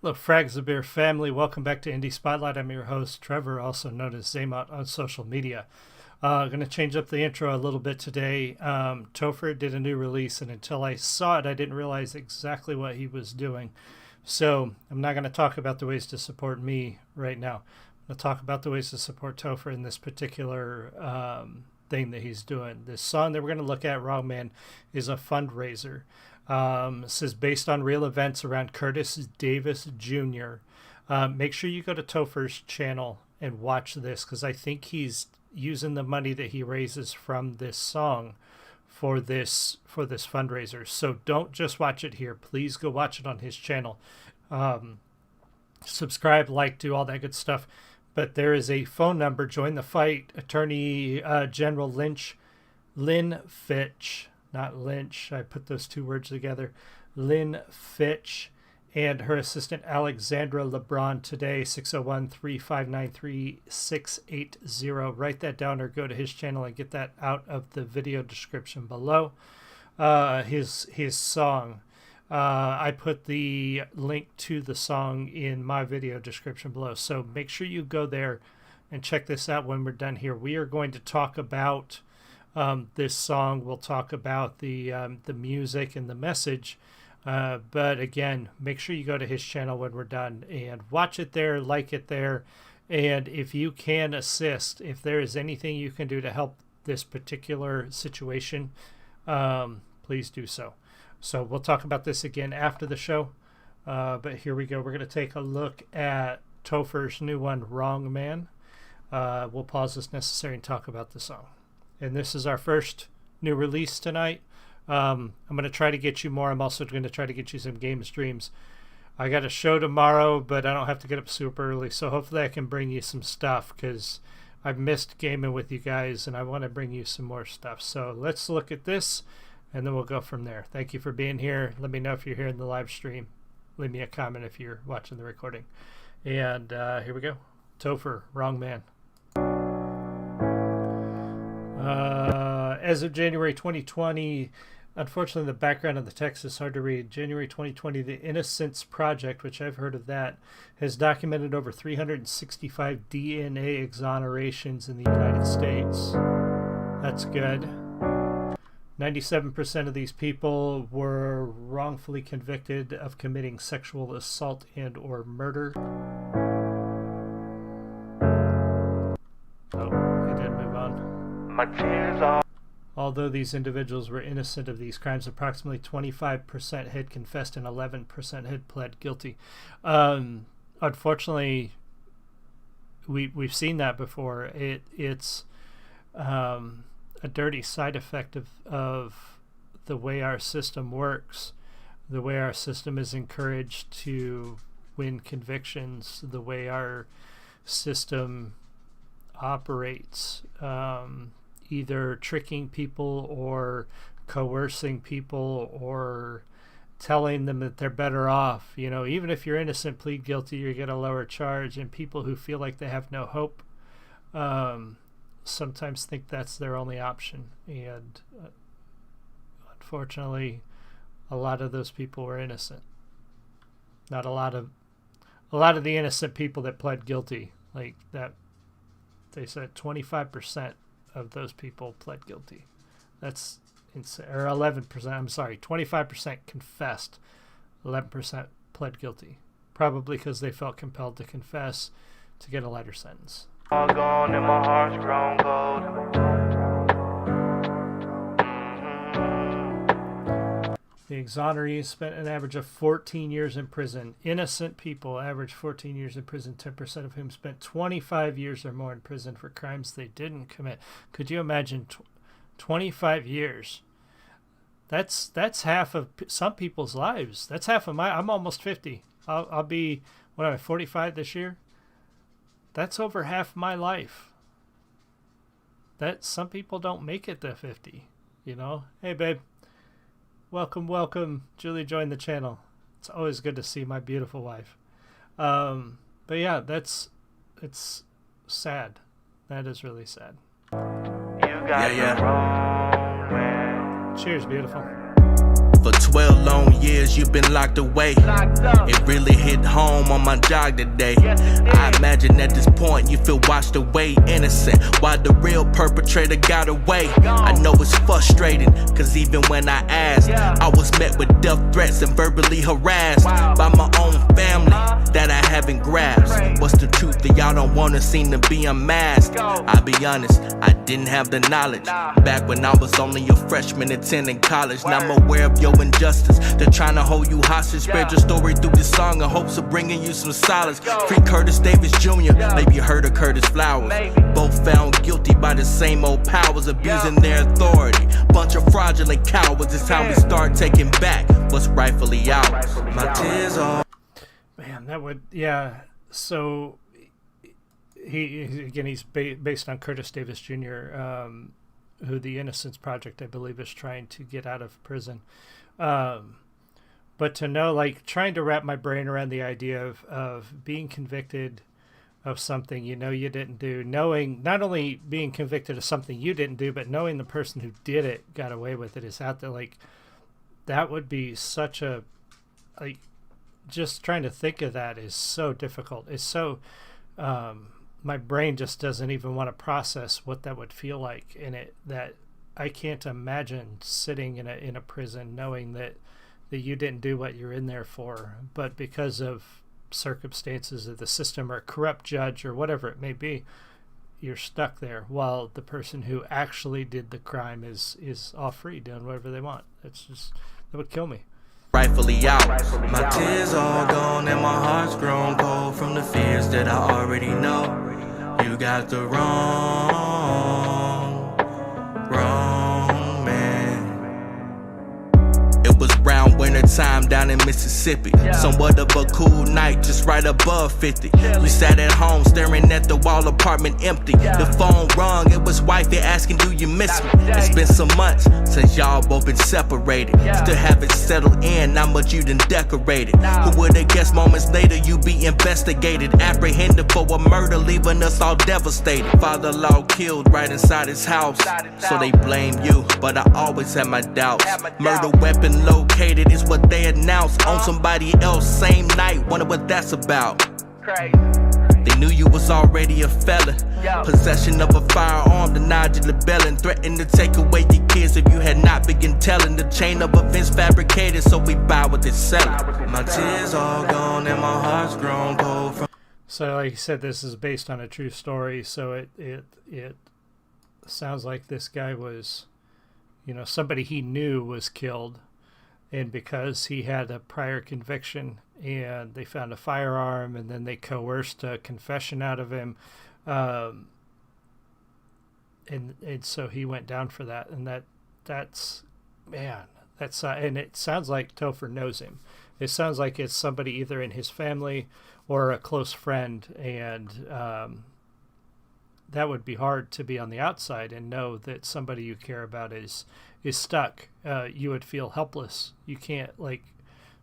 Hello, Fragzabir family. Welcome back to Indie Spotlight. I'm your host, Trevor, also known as Zaymot on social media. Going to change up the intro a little bit today. Topher did a new release, and until I saw it, I didn't realize exactly what he was doing. So I'm not going to talk about the ways to support me right now. I'm going to talk about the ways to support Topher in this particular thing that he's doing. This song that we're going to look at, Wrong Man, is a fundraiser. This is based on real events around Curtis Davis Jr. Make sure you go to Topher's channel and watch this, because I think he's using the money that he raises from this song for this fundraiser. So don't just watch it here. Please go watch it on his channel. Subscribe, like, do all that good stuff. But there is a phone number. Join the fight. Attorney General Lynn Fitch. Not Lynch, I put those two words together. Lynn Fitch and her assistant Alexandra LeBron today, 601-359-3680. Write that down or go to his channel and get that out of the video description below. His song. I put the link to the song in my video description below. So make sure you go there and check this out when we're done here. We are going to talk about this song. We'll talk about the music and the message, but again, make sure you go to his channel when we're done and watch it there, like it there, and if you can assist, if there is anything you can do to help this particular situation, please do so. So we'll talk about this again after the show, but here we go. We're going to take a look at Topher's new one, Wrong Man. We'll pause as necessary and talk about the song. And this is our first new release tonight. I'm going to try to get you more. I'm also going to try to get you some game streams. I got a show tomorrow, but I don't have to get up super early. So hopefully I can bring you some stuff, because I've missed gaming with you guys, and I want to bring you some more stuff. So let's look at this, and then we'll go from there. Thank you for being here. Let me know if you're here in the live stream. Leave me a comment if you're watching the recording. And here we go. Topher, Wrong Man. As of January 2020, unfortunately the background of the text is hard to read. January 2020, the Innocence Project, which I've heard of that, has documented over 365 DNA exonerations in the United States. That's good. 97% of these people were wrongfully convicted of committing sexual assault and or murder. Oh, it did move on. My tears are... Although these individuals were innocent of these crimes, approximately 25% had confessed and 11% had pled guilty. Unfortunately, we've seen that before. It's a dirty side effect of the way our system works, the way our system is encouraged to win convictions, the way our system operates. Either tricking people or coercing people or telling them that they're better off. You know, even if you're innocent, plead guilty, you get a lower charge. And people who feel like they have no hope sometimes think that's their only option. And unfortunately, a lot of those people were innocent. Not a lot of the innocent people that pled guilty, like that, they said 25% of those people pled guilty. That's insane. Or 11%, I'm sorry, 25% confessed, 11% pled guilty. Probably because they felt compelled to confess to get a lighter sentence. All gone and my heart's grown cold. The exonerees spent an average of 14 years in prison. Innocent people average 14 years in prison, 10% of whom spent 25 years or more in prison for crimes they didn't commit. Could you imagine 25 years? That's half of some people's lives. That's half of my... I'm almost 50. I'll be, 45 this year? That's over half my life. That some people don't make it to 50, you know? Hey, babe. Welcome. Julie joined the channel. It's always good to see my beautiful wife. But yeah, it's sad. That is really sad. You got the wrong man. Cheers, beautiful. For 12 long years you've been locked away. It really hit home on my jog today. I imagine at this point you feel washed away, innocent, while the real perpetrator got away. I know it's frustrating, cause even when I asked, I was met with death threats and verbally harassed by my own family that I haven't grasped. What's the truth that y'all don't wanna seem to be unmasked? I'll be honest, I didn't have the knowledge back when I was only a freshman attending college. Now I'm aware of your injustice. They're trying to hold you hostage. Spread your story through this song in hopes of bringing you some solace. Free Curtis Davis Jr., maybe you heard of Curtis Flowers. Both found guilty by the same old powers, abusing their authority. Bunch of fraudulent cowards. It's time we start taking back what's rightfully ours. My tears are... Man, that would, yeah. So he's based on Curtis Davis Jr., who the Innocence Project, I believe, is trying to get out of prison. But to know, like, trying to wrap my brain around the idea of being convicted of something you know you didn't do, knowing, not only being convicted of something you didn't do, but knowing the person who did it got away with it is out there, like, that would be such a, like, just trying to think of that is so difficult. It's so, my brain just doesn't even want to process what that would feel like in it, that I can't imagine sitting in a prison knowing that you didn't do what you're in there for, but because of circumstances of the system or a corrupt judge or whatever it may be, you're stuck there while the person who actually did the crime is all free doing whatever they want. It's just, that would kill me. Rightfully out. My tears all gone and my heart's grown cold from the fears that I already know. You got the wrong man. It was round winter time down in Mississippi. Somewhat of a cool night, just right above 50. We sat at home staring at the wall, apartment empty. The phone rung, it was wifey asking, do you miss me? It's been some months since y'all both been separated. Still haven't settled in, not much you done decorated. Who would've guessed moments later you'd be investigated, apprehended for a murder, leaving us all devastated. Father-in-law killed right inside his house, so they blame you, but I always had my doubts. Murder weapon located is what they announced on somebody else same night. Wonder what that's about. They knew you was already a felon. Possession of a firearm denied you rebelling, threatened to take away your kids if you had not begun telling. The chain of events fabricated, so we buy what they selling. My tears all gone and my heart's grown cold from... So like you said, this is based on a true story, so it sounds like this guy was, you know, somebody he knew was killed, and because he had a prior conviction and they found a firearm and then they coerced a confession out of him, and so he went down for that. And that's man, that's and it sounds like Topher knows him. It sounds like it's somebody either in his family or a close friend, and that would be hard to be on the outside and know that somebody you care about is stuck. You would feel helpless. You can't, like,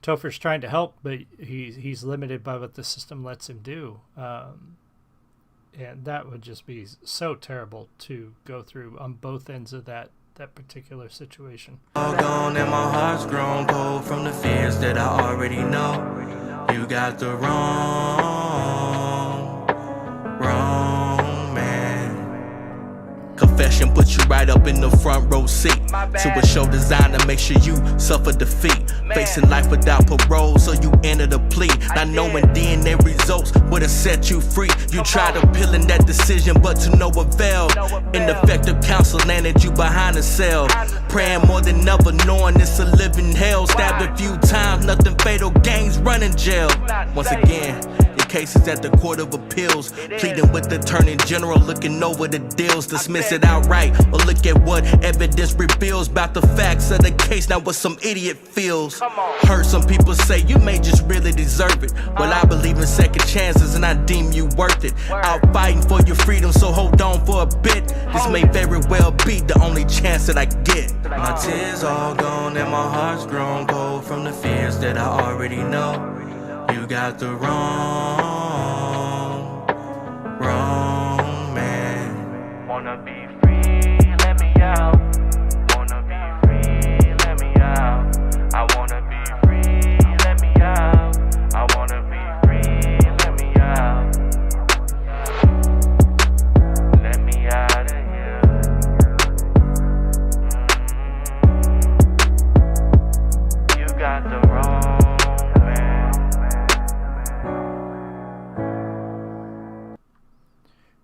Topher's trying to help, but he's limited by what the system lets him do. And that would just be so terrible to go through on both ends of that particular situation. All gone and my heart's grown cold from the fears that I already know. You got the wrong man. Confession put you right up in the front row seat to a show designed to make sure you suffer defeat. Facing life without parole, so you enter the plea. Not knowing DNA results would have set you free. You tried appealing that decision, but to no avail. Ineffective counsel landed you behind a cell. Praying more than ever, knowing it's a living hell. Stabbed a few times, nothing fatal, gangs running jail. Once again, your case is at the Court of Appeals, pleading with the Attorney General, looking over the deals. Dismiss it outright, or look at what evidence reveals about the facts of the case, not what some idiot feels. Heard some people say you may just really deserve it. Well, I believe in second chances and I deem you worth it. Out fighting for your freedom, so hold on for a bit. This may very well be the only chance that I get. My tears all gone and my heart's grown cold from the fears that I already know. You got the wrong man. Wanna be free, let me out. Wanna be free, let me out. I want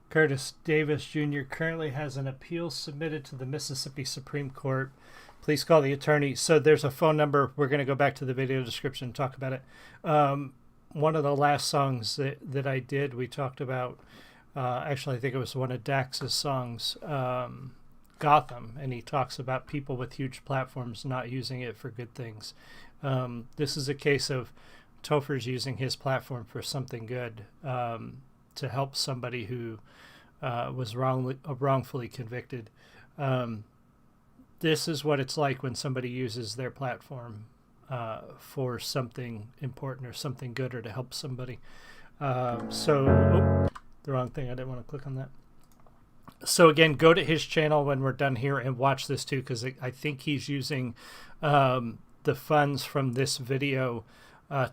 Curtis Davis Jr. currently has an appeal submitted to the Mississippi Supreme Court. Please call the attorney. So there's a phone number. We're going to go back to the video description and talk about it. One of the last songs that I did, we talked about, actually I think it was one of Dax's songs, Gotham, and he talks about people with huge platforms not using it for good things. This is a case of Topher's using his platform for something good, to help somebody who was wrongfully convicted. This is what it's like when somebody uses their platform for something important or something good, or to help somebody. The wrong thing. I didn't want to click on that. So again, go to his channel when we're done here and watch this too, because I think he's using the funds from this video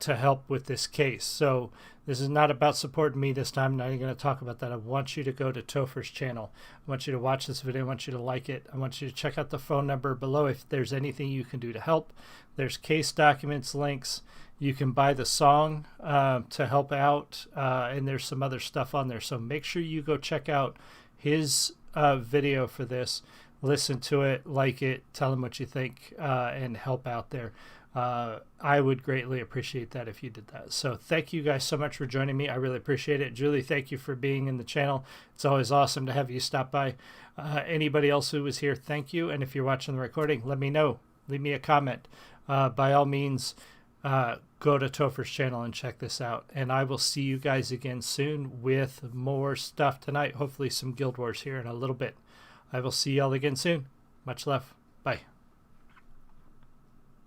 to help with this case. So this is not about supporting me this time. I'm not even going to talk about that. I want you to go to Topher's channel. I want you to watch this video. I want you to like it. I want you to check out the phone number below if there's anything you can do to help. There's case documents, links. You can buy the song to help out, and there's some other stuff on there. So make sure you go check out his video for this. Listen to it, like it, tell him what you think, and help out there. I would greatly appreciate that if you did that. So thank you guys so much for joining me. I really appreciate it. Julie, thank you for being in the channel. It's always awesome to have you stop by. Anybody else who was here, thank you. And if you're watching the recording, let me know. Leave me a comment. By all means, go to Topher's channel and check this out. And I will see you guys again soon with more stuff tonight. Hopefully some Guild Wars here in a little bit. I will see y'all again soon. Much love. Bye.